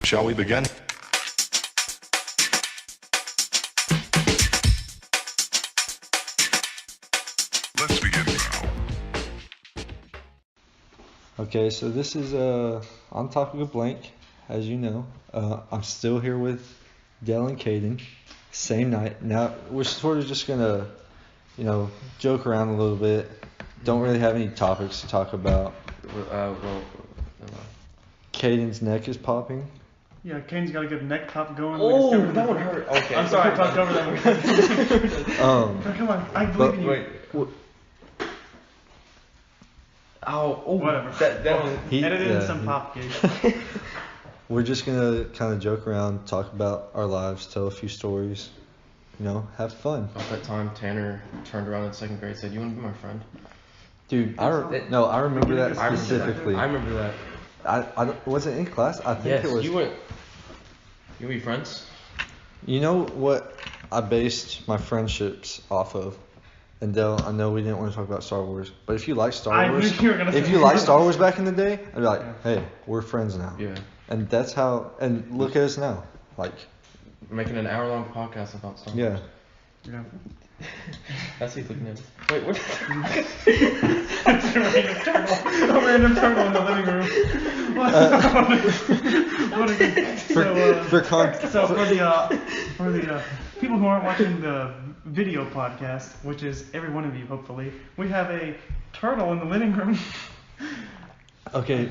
Shall we begin? Let's begin now. Okay, so this is on topic of blank, as you know. I'm still here with Dell and Kadin, same night. Now we're sort of just gonna, joke around a little bit. Don't really have any topics to talk about. Kadin's neck is popping. Yeah, Kane's got a good neck pop going. Oh, that one hurt. Okay. I'm sorry, I talked over that one. Come on, I believe in you. Wait. Oh, Whatever. That one. Edit in some pop gauge. We're just gonna kind of joke around, talk about our lives, tell a few stories, have fun. About that time Tanner turned around in second grade and said, "You want to be my friend?" Dude, I remember that specifically. I remember that. I was it in class? I think it was. You went. You want to be friends? You know what I based my friendships off of? And Dell, I know we didn't want to talk about Star Wars, but if you like Star Wars, if you like Star Wars back in the day, I'd be like, hey, we're friends now. Yeah. And that's how. And look at us now, like. We're making an hour-long podcast about Star Wars. Yeah. That's he's looking at us. Wait, what? A random turtle in the living room. What a good. So for the people who aren't watching the video podcast, which is every one of you hopefully, we have a turtle in the living room. Okay,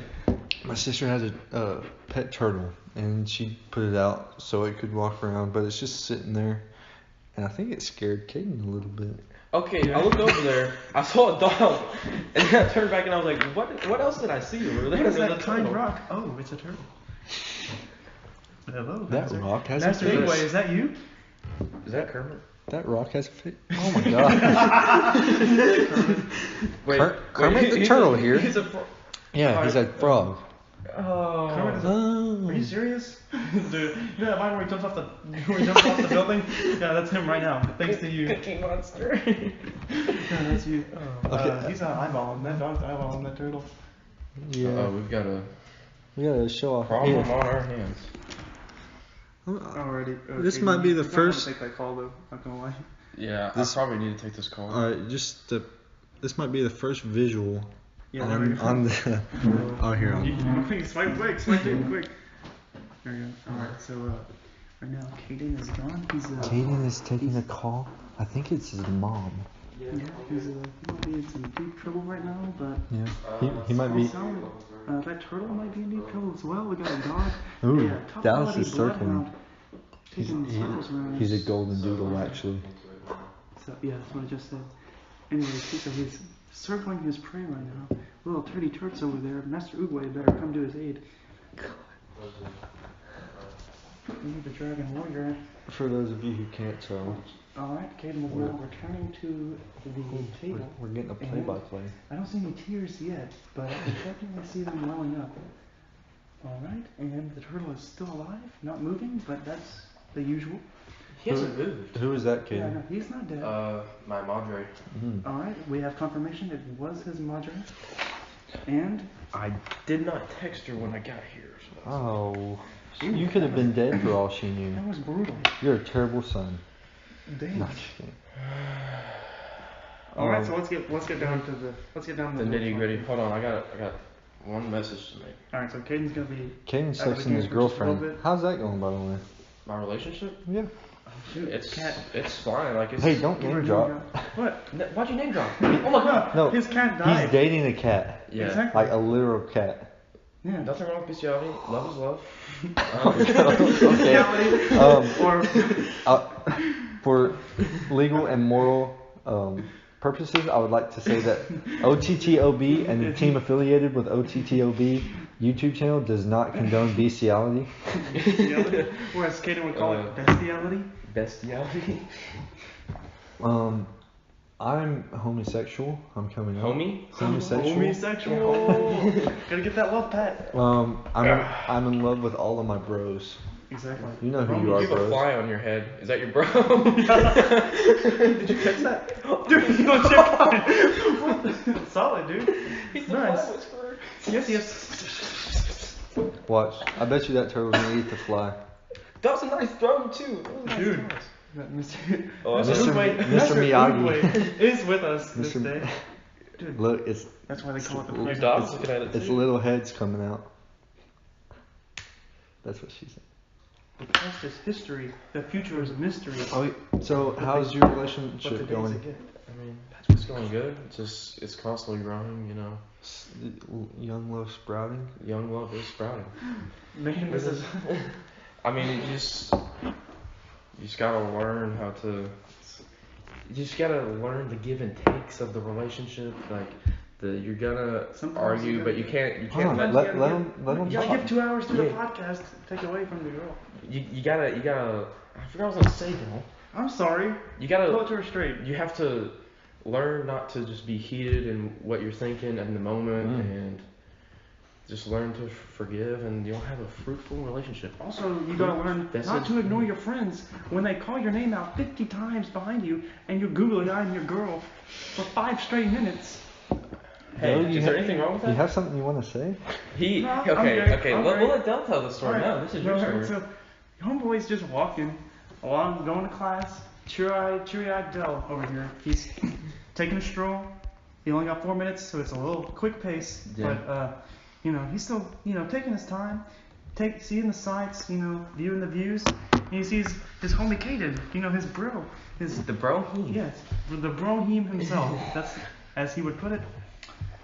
my sister has a pet turtle, and she put it out so it could walk around, but it's just sitting there, and I think it scared Kadin a little bit. Okay, I looked over there, I saw a dog, and then I turned back and I was like, what else did I see over there? What is that There's a kind turtle. rock? Oh, it's a turtle. Hello, That Master. rock has Master a face. Midway, is that you? Is that Kermit? That rock has a face. Oh my god. Wait, Kermit the turtle here. He's a frog. Yeah, he's a frog. Oh. Kermit is Oh. Are you serious? Dude, you know that line where he jumps off the building? Yeah, that's him right now. Thanks to you. Cookie Monster. Yeah, that's you. Okay. He's not eyeballing. That dog's eyeballing that turtle. Yeah. We've got a We gotta show off. problem Here. on our hands. Alrighty. This might be the first. Take that call though. Not gonna lie. Yeah, I probably need to take this call. Alright, this might be the first visual Yeah, there we go. on the. Oh, here. Quick, swipe quick. There we go. Alright, so right now Kadin is gone. He's Kadin is taking a call. I think it's his mom. Yeah, he's he might be in some deep trouble right now, but Yeah. He might be. that turtle might be in deep trouble as well. We got a dog. Ooh, Yeah, top Dallas quality is circling. bloodhound, taking circles around. He's a golden doodle, actually. So, yeah, that's what I just said. Anyway, so he's circling his prey right now. Little turdy turts over there. Master Oogway better come to his aid. We need the dragon warrior. For those of you who can't tell, Alright, Kadin is now returning to the table. we're getting a play-by-play. I don't see any tears yet, but I can definitely see them welling up. Alright, and the turtle is still alive, not moving, but that's the usual. He hasn't moved. Who is that kid? Yeah, no, he's not dead. My madre. Mm. Alright, we have confirmation it was his madre. And I did not text her when I got here. So Oh, you could have been dead for all she knew. that was brutal. You're a terrible son. Dang. No, just kidding. Alright, so let's get down to the nitty gritty. Hold on, I got one message to make. Alright, so Kadin's gonna be Kadin's out of the texting his game for just a little girlfriend. bit. How's that going, by the way? My relationship? Yeah. It's fine. Like it's. Hey, don't name drop. What? Why'd you name drop? Oh my god. No, his cat died. he's dating a cat. Yeah. Exactly. Like a literal cat. Yeah. Nothing wrong with bestiality. Love is love. Okay. For legal and moral purposes, I would like to say that OTTOB and the team affiliated with OTTOB YouTube channel does not condone bestiality. Bestiality? Or as Kadin would call it, bestiality? Bestiality. I'm homosexual. I'm coming out. Homosexual. Homosexual. Gotta get that love pat. I'm in love with all of my bros. Exactly. You know who you are, You have a bros. fly on your head. Is that your bro? Did you catch that? Dude, you don't check mine. Solid, dude. He's Nice. the fly whisperer. Yes. Watch. I bet you that turtle's gonna eat the fly. That was a nice throw too. That was a nice Dude. toss. Mr. Oh, Mr. Mr. Uruguay, Mr. Miyagi. Uruguay is with us this Mr. day. Dude, Look, it's that's why they call it the Your present. dog's looking at it it's too. little heads coming out. That's what she said. The past is history. The future is a mystery. Oh, so how's your What the relationship days going? again. I mean, it's going good. It's constantly growing. You know, Young love sprouting. young love is sprouting. Man, this is. I mean, you just gotta learn how to. You just gotta learn the give and takes of the relationship. Like you're gonna Sometimes argue, you but gotta you can't. You Hold can't. on, Sometimes let you him You gotta talk. give 2 hours to the Yeah. podcast. Take away from the girl. You gotta. I forgot what I was gonna say now. I'm sorry. You Pull it gotta. to her straight. You have to learn not to just be heated in what you're thinking in the moment, and just learn to forgive, and you'll have a fruitful relationship. Also, you gotta learn That's not it. to ignore your friends when they call your name out 50 times behind you and you're googly-eyeing your girl for 5 straight minutes. Hey, Joe, is there anything wrong with You that? have something you want to say? He No, I'm okay. good, Okay, I'm we'll great. let Del tell the story. Alright, No, this is your story. So, homeboy's just walking along, going to class. Cheery-eyed Del over here. He's taking a stroll. He only got 4 minutes, so it's a little quick pace. Yeah. But he's still taking his time, seeing the sights, viewing the views. And he sees his homie Kadin, his bro, The bro. yes, the brohim himself. That's as he would put it.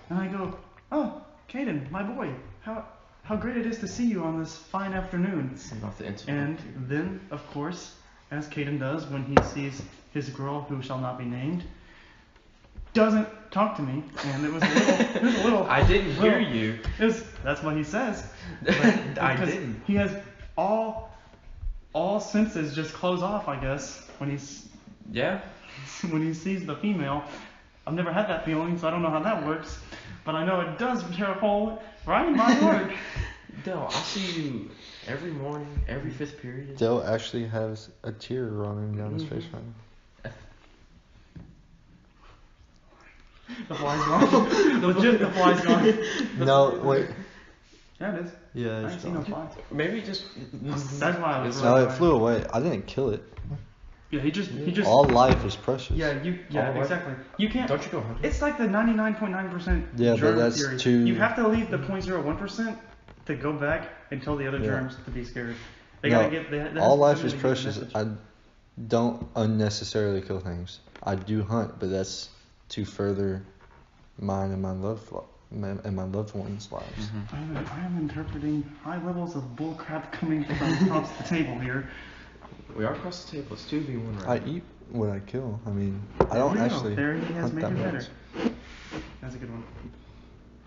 And I go, oh, Kadin, my boy, how great it is to see you on this fine afternoon. Not the internet. And then, of course, as Kadin does when he sees his girl, who shall not be named, doesn't talk to me, and it was a little. I didn't hear you. That's what he says. I Because didn't. He has all senses just close off, I guess, when Yeah. when he sees the female. I've never had that feeling, so I don't know how that works, but I know it does tear a hole right in my heart. Del, I see you every morning, every fifth period. Dell actually has a tear running down his face right now. The fly's gone. Legit, the fly's gone. No, wait. Yeah, it is. Yeah, I it's ain't seen no gone. fly. Maybe just. That's why I was. It's No, right. it flew away. I didn't kill it. Yeah, he just. All life is precious. Yeah, All exactly. You can't. Don't you go hunting? It's like the 99.9% Yeah, but germ that's theory. too- You have to leave the 0.01% to go back and tell the other Yeah. germs to be scared. They No, gotta get. There has all to life be is a precious. message. I don't unnecessarily kill things. I do hunt, but that's to further mine and my loved ones' lives. I am interpreting high levels of bullcrap coming from across the table here. We are across the table. It's 2v1 I right eat what I kill. I mean, I don't There you go. actually There he has hunt made that you much. better. That's a good one.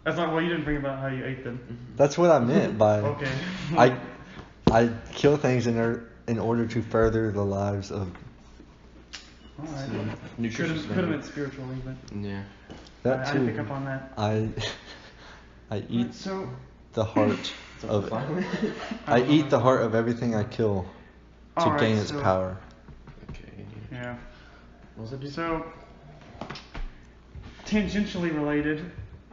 That's not what you didn't bring about how you ate them. That's what I meant by Okay. I kill things in order to further the lives of Alright. now. Could Nutritious have man. meant spiritually, but Yeah. that I too. didn't pick up on that. I eat So, the heart of Fly? I eat the heart of everything I kill to Alright, gain its so- power. Okay. yeah. What was that? Dude? So, tangentially related.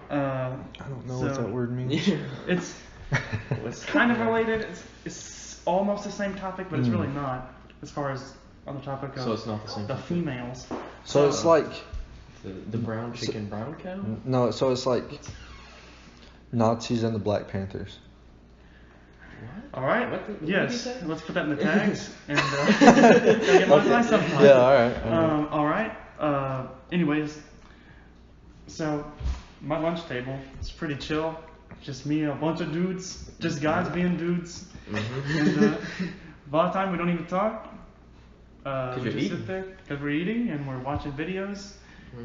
I don't know what So- that word means. Yeah. It's kind of related. It's almost the same topic, but it's really not. As far as on the topic of So it's not the same the topic. females. So it's like The brown chicken, brown cow? no, so it's like Nazis and the Black Panthers. What? All right. What did you Yes. say? Let's put that in the tags and get my subtitle. Yeah, all right. All right. Anyways, so my lunch table is pretty chill. Just me and a bunch of dudes. Just guys being dudes. Mm-hmm. And a lot of time we don't even talk. We you're just eating. sit there because we're eating and we're watching videos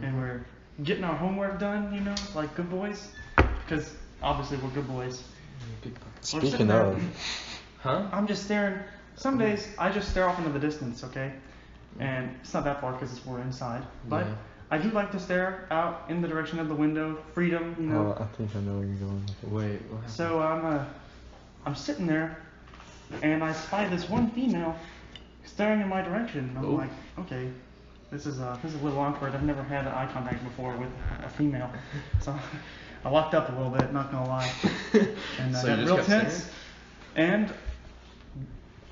and we're getting our homework done, like good boys. Because obviously we're good boys. We're sitting Speaking there. of, Huh? I'm just staring. Some days I just stare off into the distance, okay? And it's not that far because we're inside. But Yeah. I do like to stare out in the direction of the window, freedom, oh, I think I know where you're going. with this. Wait, what happened? So I'm sitting there, and I spy this one female staring in my direction. I'm Ooh. like, okay, this is a little awkward. I've never had eye contact before with a female, so I locked up a little bit. Not gonna lie, and So I you got just real kept tense. staring? And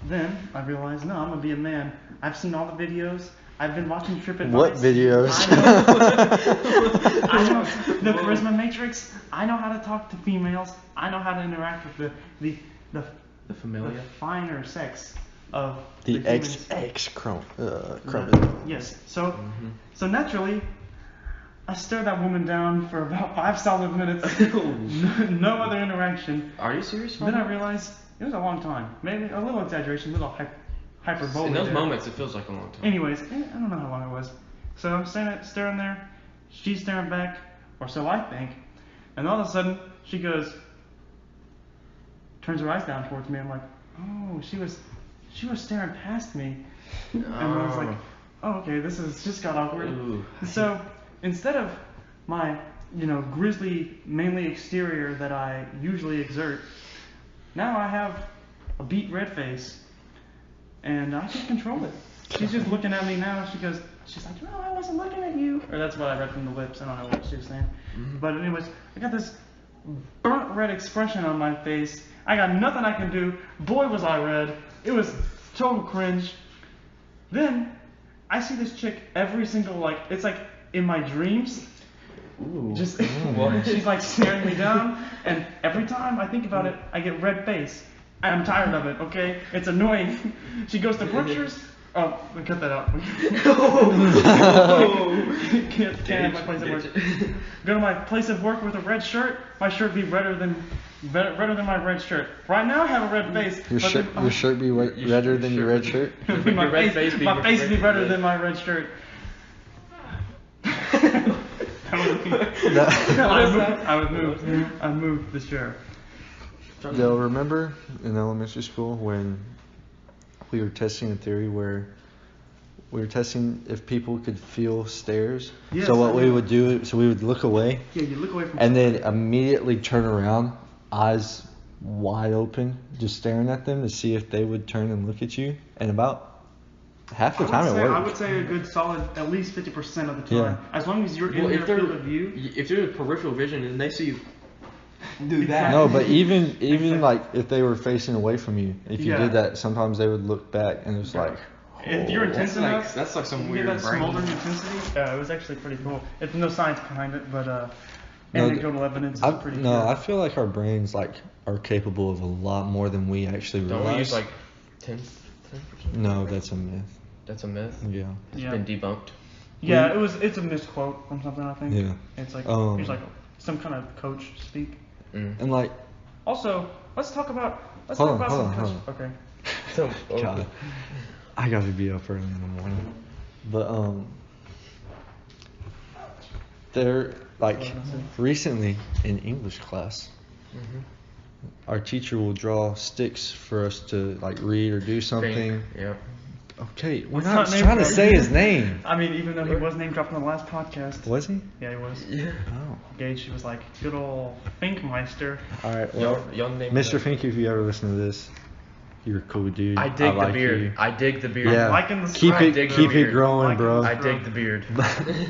then I realized, no, I'm gonna be a man. I've seen all the videos. I've been watching TripAdvisor. What videos? I know the Charisma Matrix. I know how to talk to females. I know how to interact with the familia. finer sex of The humans. XX chromosome. Yes. So naturally, I stared that woman down for about 5 solid minutes. No other interaction. Are you serious? Then I realized it was a long time. Maybe a little exaggeration, a little hyperbole. In those there. moments, it feels like a long time. Anyways, I don't know how long it was. So I'm staring there. She's staring back, or so I think. And all of a sudden, she turns her eyes down towards me. I'm like, oh, she was staring past me. And I was like, oh, okay, this has just got awkward. Ooh. So instead of my, grisly, manly exterior that I usually exert, now I have a beet red face, and I can control it. She's just looking at me now. She's like, no, I wasn't looking at you. Or that's what I read from the lips. I don't know what she was saying. But anyways, I got this burnt red expression on my face. I got nothing I can do. Boy, was I red. It was total cringe. Then I see this chick every single, it's like in my dreams. Ooh. She's like staring me down, and every time I think about it, I get red face. I'm tired of it, okay? It's annoying. She goes to pictures. Oh, we cut that out. Can't have my place of work. Go to my place of work with a red shirt. My shirt be redder than my red shirt. Right now I have a red face. Your shirt be redder than your red shirt? My face be redder than my red shirt. I moved the chair. They'll remember in elementary school when we were testing a theory where we were testing if people could feel stares. Yes, so what we would do, we would look away. Yeah, you look away from. And then immediately turn around, eyes wide open, just staring at them to see if they would turn and look at you. And about half the time it worked. I would say a good solid, at least 50% of the time. Yeah. As long as you're in their field of view. If they're peripheral vision and they see you do that. No, but even like if they were facing away from you, if you Yeah. did that, sometimes they would look back and it was like. If you're intense enough, that's like some you weird get that brain. smoldering intensity. It was actually pretty cool. There's no science behind it, but No, anecdotal evidence is pretty No, good. I feel like our brains are capable of a lot more than we actually Don't realize. we use like 10%? No, that's a myth. That's a myth. Yeah. It's Yeah. been debunked. Yeah, it's a misquote from something, I think. Yeah. It's like Um, it's like some kind of coach speak. And like, Also, let's talk about Hold on, some hold on. Okay. So, God, I gotta be up early in the morning. But they're like recently in English class, our teacher will draw sticks for us to like read or do something. Yep. Okay, we're Let's not not name trying to drop. say his name. I mean, even though he was name dropped in the last podcast. Was he? Yeah, he was. Yeah. Oh. Gage, he was like, good old Finkmeister. All right. Well, Young name. Mr. Fink, if you ever listen to this, you're a cool dude. I dig like the beard. you. I dig the beard. Yeah. Liking the keep stripe, it bro. keep it Beard. growing, Liking bro. the I dig the beard.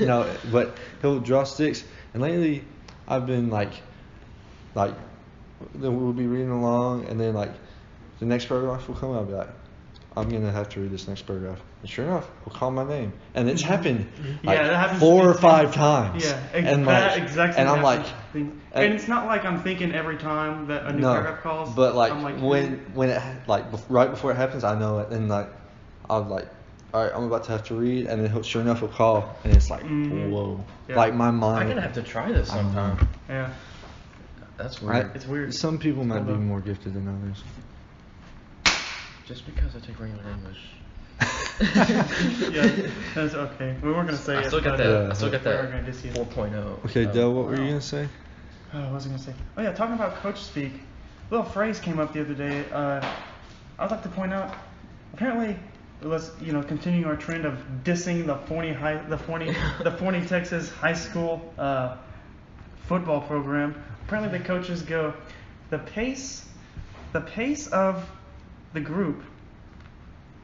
No, but he'll draw sticks, and lately I've been like we'll be reading along, and then like the next paragraph will come. I'll be like, I'm gonna have to read this next paragraph. And sure enough, he'll call my name, and it's happened like Yeah, that happens 4 to or me 5 too. times. Yeah, and that like, exactly. and I'm like, and and- it's not like I'm thinking every time that a new no, paragraph calls. but like, I'm like when it right before it happens, I know it, and like I'm like, all right, I'm about to have to read, and then sure enough, he'll call, and it's like, whoa, Yeah. like my I'm mind. gonna have to try this I know. sometime. Yeah. That's weird. It's weird. Some people might be Hold on. more gifted than others. Just because I take regular English. Yeah, that's okay. We weren't gonna say I it. still got but, that. I still got we're that gonna just use it. 4.0. Okay, Oh, Del, what were you wow. gonna say? What was I gonna say? Oh yeah, talking about coach speak. A little phrase came up the other day. I'd like to point out. Apparently, let's continue our trend of dissing the Forney Texas high school football program. Apparently, the coaches go, the pace of the group.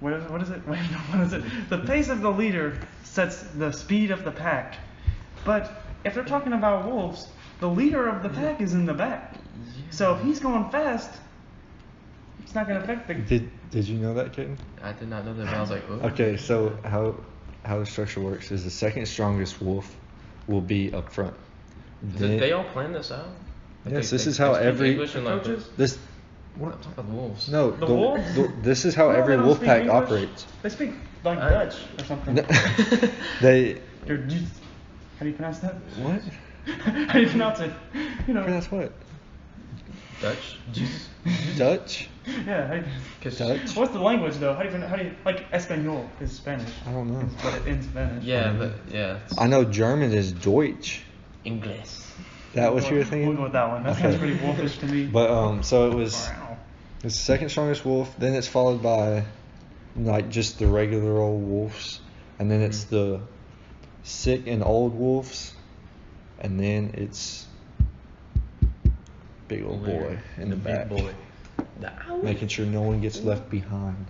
What is it? Wait, no, what is it? The pace of the leader sets the speed of the pack. But if they're talking about wolves, the leader of the pack is in the back. So if he's going fast, not gonna affect the. Did you know that, Kaden? I did not know that, but I was like, oh. Okay, so how the structure works is the second strongest wolf will be up front. Did they all plan this out? Like Yes, this is how speak every English and like coaches? this. I'm What? talking about the wolves. No, The wolves? this is how No, every they don't wolf speak pack English. operates. They speak like I- Dutch or something. They Dude, how do you pronounce that? what? How do you pronounce it? You know. Pronounce what? Dutch? Jesus. Dutch? Yeah. Dutch? What's the language though? How do you like Espanol is Spanish? I don't know. But in Spanish. Yeah, but yeah. it's I know German is Deutsch. English. That what you were We'll thinking? go with that one. That Okay. sounds pretty wolfish to me. But so it was Wow. the second strongest wolf. Then it's followed by like just the regular old wolves, and then it's the sick and old wolves, and then it's big old boy in the back, big boy. making sure no one gets left behind.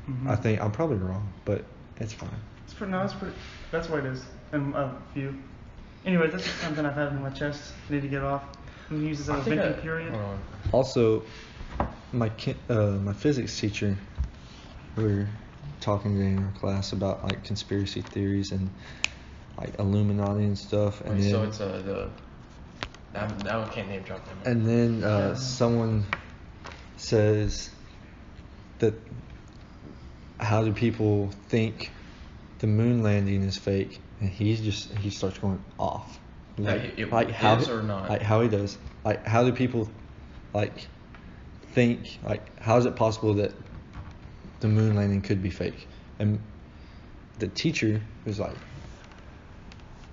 Mhm. I think I'm probably wrong, but it's fine. That's what it is. And a few. Anyways, that's just something I've had in my chest. I need to get off. I'm gonna use this as a venting period. Hold on. Also, my physics teacher, we were talking today in our class about like conspiracy theories and like Illuminati and stuff, and Wait, then so it's that one can't name drop them. and then someone says that how do people think the moon landing is fake, and he starts going off It how is or not? like how he does, like how do people like think, like how is it possible that the moon landing could be fake? And the teacher was like,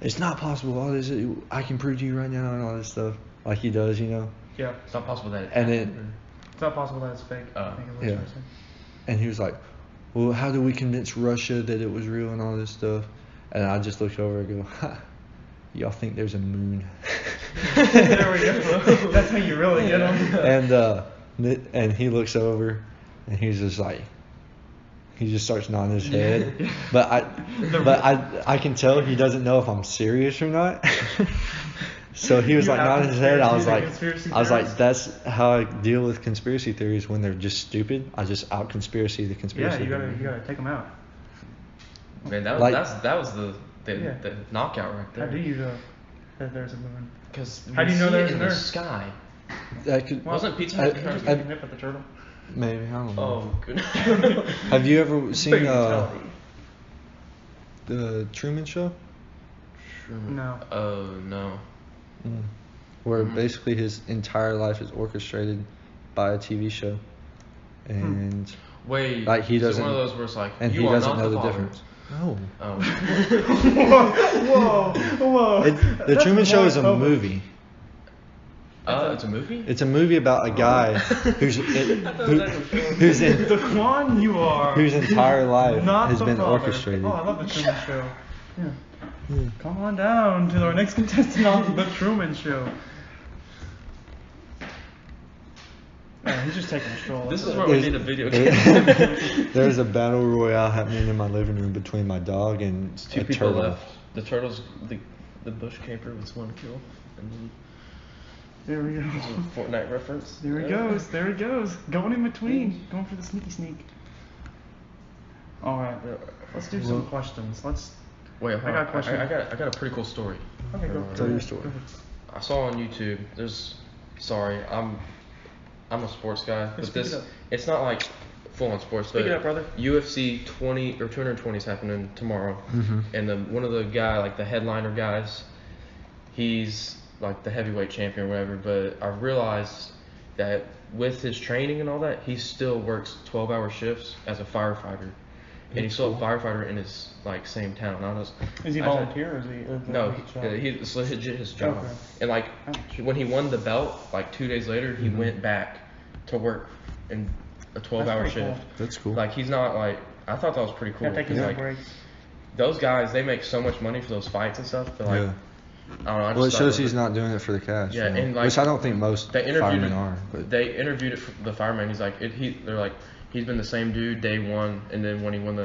it's not possible, all this I can prove to you right now and all this stuff, like he does, you know. Yeah. It's not possible that. And then It's not possible that it's fake. I think is what yeah. you're saying. And he was like, well, how do we convince Russia that it was real and all this stuff? And I just looked over and go, ha, y'all think there's a moon. There we go. That's how you really get them. And he looks over and he's just like, he just starts nodding his head. But I can tell he doesn't know if I'm serious or not. So he was You like have nodding his head. I was conspiracy like, theorists? that's how I deal with conspiracy theories when they're just stupid. I just out conspiracy the conspiracy. Yeah, theory. you gotta take them out. Man, that was Like- that was the Yeah. the knockout right there. How do you know that there's a moon? Because How do you know there's in an the Earth? sky? That could, Wasn't Pizza I- Hut Can you just I- take a nip at the turtle? maybe, I don't know. Oh goodness. Have you ever seen Fatality. the Truman Show? No. Oh no. Where basically his entire life is orchestrated by a TV show, and Wait. Like, he is it doesn't- one of those where it's like and you he are doesn't not know the father. difference. No. Oh. Whoa. The Truman Show is a movie. It's a movie. It's a movie about a guy whose whose The Quan you are. whose entire life Not has the been father. orchestrated. Oh, I love the Truman Show. Yeah. Come on down to our next contestant on the Truman Show. He's just taking a stroll. This is That's where it. we need a video game. There's a battle royale happening in my living room between my dog and It's two a people turtle. left. The turtle's the bush caper was one kill, and then There we go. there's a Fortnite reference. There he goes. There he goes. Going in between. Going for the sneaky sneak. All right. Let's do some questions. Wait, I got a question. I got a pretty cool story. Okay, go. Tell your story. Go ahead. I saw on YouTube. Sorry, I'm a sports guy, but speak it this up. it's not like full on sports. Speak but it up, brother. UFC 20 or 220 is happening tomorrow, and one of the guy, like the headliner guys, he's like the heavyweight champion or whatever. But I realized that with his training and all that, he still works 12-hour shifts as a firefighter, and he's still a firefighter in his like same town. Is he I- volunteer or is he? No, it's legit his job. Okay. And like Ouch. when he won the belt, like 2 days later, he went back to work in a 12-hour pretty shift. cool. That's cool. Like he's not like I thought that was pretty cool. Gotta take his 'cause, own like, breaks. those guys, they make so much money for those fights and stuff. But like Yeah. I don't know. I Well, it just shows thought he's not doing it for the cash. Yeah, you know? and, like, which I don't think most they interviewed firemen him- are. But They interviewed the fireman. He's like they're like he's been the same dude day one, and then when he won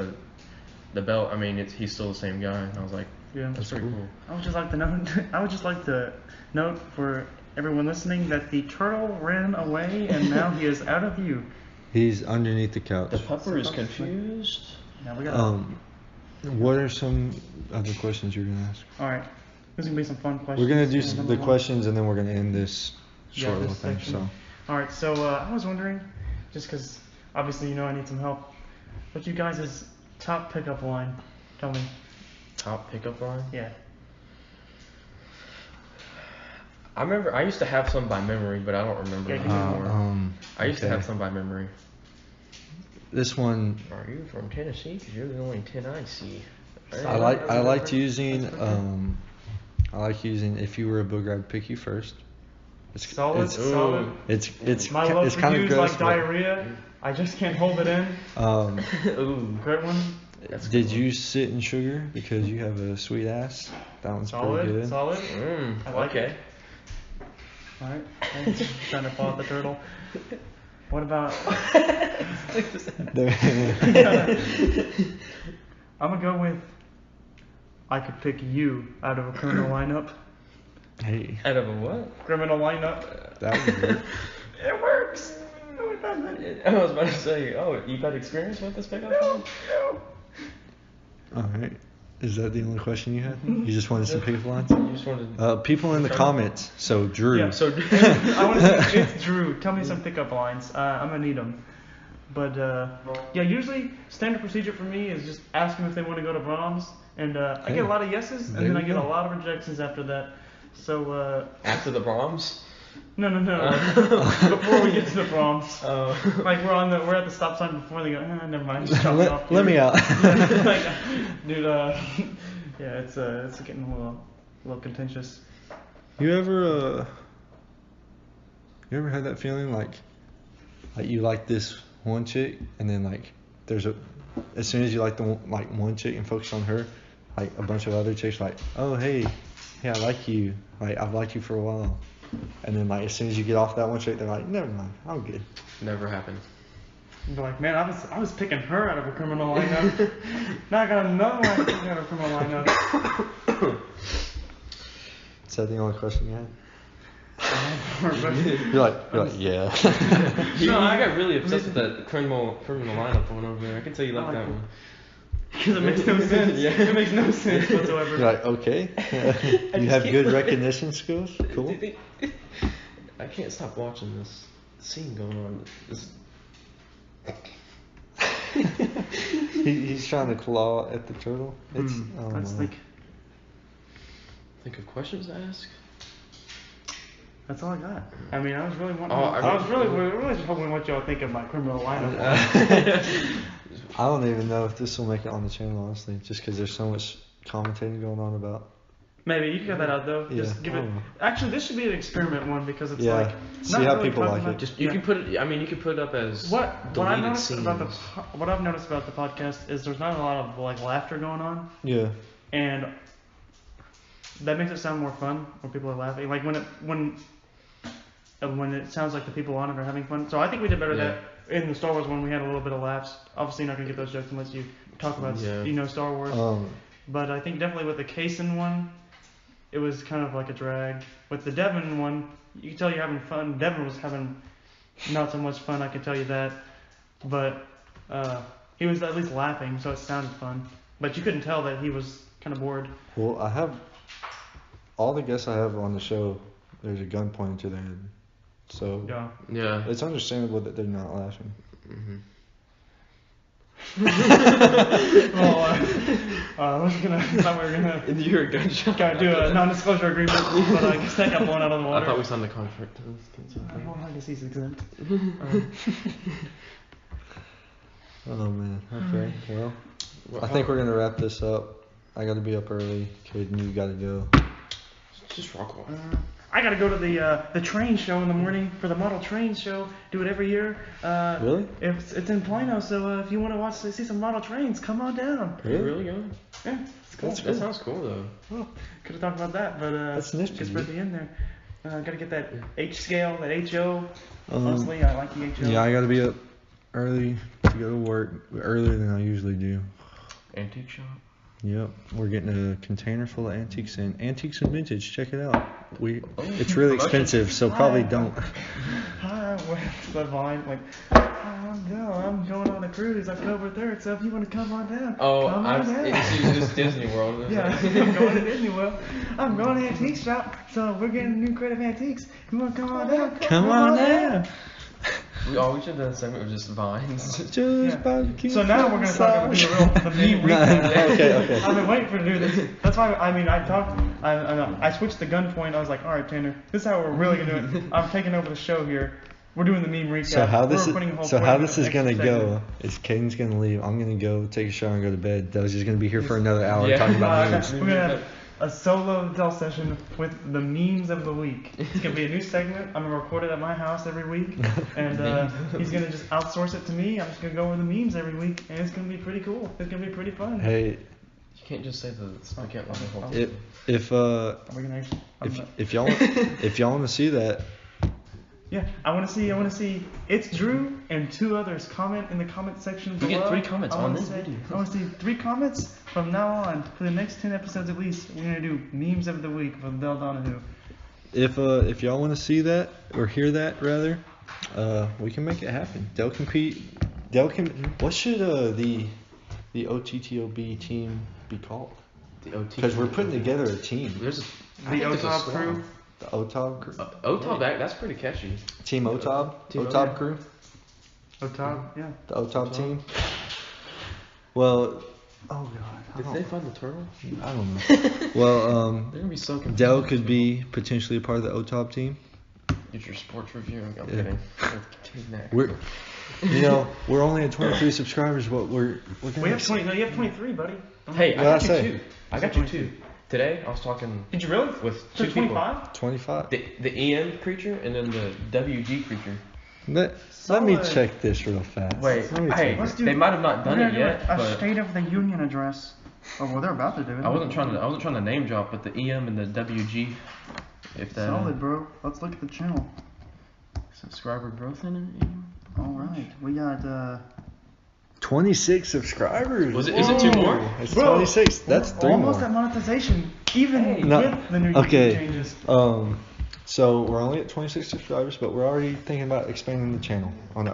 the belt, I mean he's still the same guy. And I was like, Yeah. that's pretty cool. I would just like to note. I would just like to note for everyone listening that the turtle ran away and now he is out of view. He's underneath the couch. The pupper is confused. Now we got. What are some other questions you're gonna ask? All right. There's gonna be some fun questions. We're gonna do Yeah, the questions and then we're gonna end this short this little thing. section. So All right. So I was wondering, just because obviously I need some help. What's you guys' top pickup line? Tell me. Top pickup line? Yeah. I remember I used to have some by memory, but I don't remember Yeah, give me anymore. I used to okay. have some by memory. This one, Are you from Tennessee? Because you're the only 10 I see. I liked using if you were a booger, I'd pick you first. Solid. It's Solid. it's My love it's for kind you of is gross. like diarrhea. I just can't hold it in. Ooh. Great one. That's a Did good you sit in sugar because you have a sweet ass? That one's Solid. pretty good. Solid. one. I like Okay. it. All right. Trying to follow the turtle. What about? I'm gonna go with. I could pick you out of a criminal lineup. Hey, Out of a what? Criminal lineup. that was good. It works. No, it doesn't. I was about to say, oh, you've had experience with this pickup line? No. All right. Is that the only question you had? You just wanted some pickup lines? You just wanted People in the comments. So Drew. Yeah. So, I want to say it's Drew. Tell me some pickup lines. I'm gonna need them. But yeah, usually standard procedure for me is just ask them if they want to go to Brahms, and I get a lot of yeses, and there then I you get a go. lot of rejections after that. So after the Brahms? no. Before we get to the Brahms, Oh. like we're at the stop sign before they go. Never mind. Just drop me off Let me here." out. Yeah, like, dude. Yeah, it's getting a little contentious. You ever had that feeling like you like this one chick and then like as soon as you like one chick and focus on her, like a bunch of other chicks like, oh hey, I like you, like I've liked you for a while, and then like as soon as you get off that one chick, they're like, never mind, I'm good. Never happened. Be like, man, I was picking her out of a criminal lineup. Now I got another one to pick out of a criminal lineup. Is that the only question you had? Because You're like yeah. You No, I- got really obsessed with that criminal lineup one over there. I can tell you like that one. it makes no sense. Yeah. It makes no sense whatsoever. You're like, okay. You have good recognition skills. Cool. I can't stop watching this scene going on. He's trying to claw at the turtle. It's Let's think. Think of questions to ask. That's all I got. I mean, I was really wanting. Oh, I was really just hoping what y'all think of my criminal lineup. I don't even know if this will make it on the channel, honestly, just because there's so much commentating going on about. Maybe you can cut that out though. Yeah, Just give I it. don't know. Actually, this should be an experiment one because it's Yeah, like see not how really people talking like about- it. Just you yeah. can put it. I mean, you could put it up as What I deleted noticed scenes. about what I've noticed about the podcast is there's not a lot of like laughter going on, Yeah. and that makes it sound more fun when people are laughing. Like when it sounds like the people on it are having fun. So I think we did better Yeah. that in the Star Wars one we had a little bit of laughs. Obviously, you're not gonna get those jokes unless you talk about Yeah. Star Wars. But I think definitely with the Kaysen one, it was kind of like a drag. With the Devin one, you can tell you're having fun. Devin was having not so much fun, I can tell you that. But he was at least laughing, so it sounded fun. But you couldn't tell that he was kind of bored. Well, I have all the guests I have on the show. There's a gun pointed to their head, so Yeah. Yeah. it's understandable that they're not laughing. Mm-hmm. Well, thought we were gonna You're a gunshot. do a non-disclosure agreement, but I guess that got blown out of the I water. thought we signed the contract. Well, I guess he's exempt. Oh man. Okay. Well, I think we're gonna wrap this up. I gotta be up early. Caden, you gotta go. Just rock on. I gotta go to the train show in the morning for the model train show. Do it every year. Really? It's in Plano, so if you want to see some model trains, come on down. Are you really going? Yeah, it's cool. That sounds cool though. Well, could have talked about that, but That's nifty, guess we're at dude. the end there. Gotta get that H scale, that HO. Honestly, I like the HO. Yeah, I gotta be up early to go to work, earlier than I usually do. Antique shop. Yep, we're getting a container full of antiques and vintage. Check it out. It's really expensive, so probably don't. Hi. time when the Vine, like, I'm going on a cruise October 3rd, so if you want to come on down, come on down. It's Disney World. Yeah, I'm going to Disney World. I'm going to Antique Shop, so we're getting a new crate of antiques. You want to come on down? Come on down. We should have done a segment with just vines. So now we're going to talk about the meme recap. Okay. I've been waiting for to do this. That's why, I switched the gunpoint. I was like, all right, Tanner, this is how we're really going to do it. I'm taking over the show here. We're doing the meme recap. So how this is gonna go is Caden's gonna leave. I'm gonna go take a shower and go to bed. Dell's just gonna be here for another hour talking about memes. We're gonna have a solo Dell session with the memes of the week. It's gonna be a new segment. I'm gonna record it at my house every week, and he's gonna just outsource it to me. I'm just gonna go over the memes every week, and it's gonna be pretty cool. It's gonna be pretty fun. Hey, You can't just say the spaghetti line the whole time. if y'all want to see that, Yeah, I want to see. It's Drew and 2 others comment in the comment section below. We get 3 comments on this video. I want to see 3 comments from now on for the next 10 episodes at least. We're gonna do memes of the week from Del Donahue. if y'all want to see that or hear that rather, we can make it happen. Dell compete. What should the OTTOB team be called? The OT. Because we're putting together a team. There's The OTTOB crew. The OTTOB crew. OTTOB, that's pretty catchy. Team OTTOB. Team OTTOB crew. OTTOB, yeah. The OTTOB team. Well, oh god. Did they find the turtle? I don't know. Well, They're gonna be so confused. Dell could be potentially a part of the OTTOB team. Get your sports review. I'm Yeah. kidding. We're only at 23 subscribers, but we're gonna. We have 20. No, you have 23, buddy. Hey, What'd I I got you say? too. I got you too. Today I was talking Did you really? with So 2 people. 25? 25. The EM creature and then the WG creature. Let me Solid. check this real fast. Wait, Let me hey, check Let's it. do- they might have not done We're it gonna yet, do a but State of the Union address. Oh well, they're about to do it. I wasn't trying to name drop, but the EM and the WG, if that Solid, bro. Let's look at the channel. subscriber growth in it. All right, we got 26 subscribers. Is it 2 more? It's Bro, 26. That's 3 almost more. at monetization, even Hey. No, with the new okay. YouTube changes. So we're only at 26 subscribers, but we're already thinking about expanding the channel on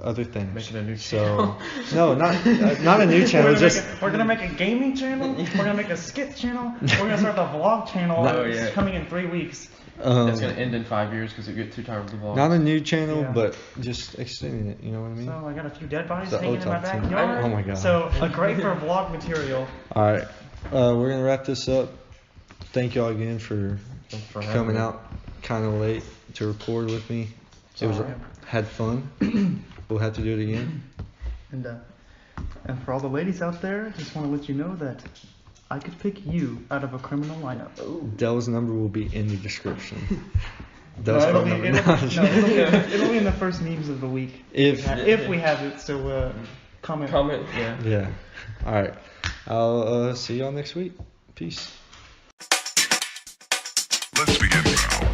other things. Making a new So channel. no, not a new channel. We're gonna make a gaming channel. We're gonna make a skit channel. We're gonna start the vlog channel. Oh, yeah. Coming in 3 weeks. That's gonna end in 5 years because it get too tired of the vlogs. Not a new channel, Yeah. but just extending it. You know what I mean? So I got a few dead bodies The hanging in my OTTOB team. backyard. Oh my God. So great for vlog material. All right, we're gonna wrap this up. Thank y'all again for Thanks for having coming me. out kind of late to record with me. It was Sorry. had fun. We'll have to do it again. And for all the ladies out there, just want to let you know that I could pick you out of a criminal lineup. Dell's number will be in the description. No, Dell's it'll, phone be, number. it'll be in the first memes of the week. If we have it, so comment. Comment, yeah. Yeah. All right. I'll see y'all next week. Peace. Let's begin now.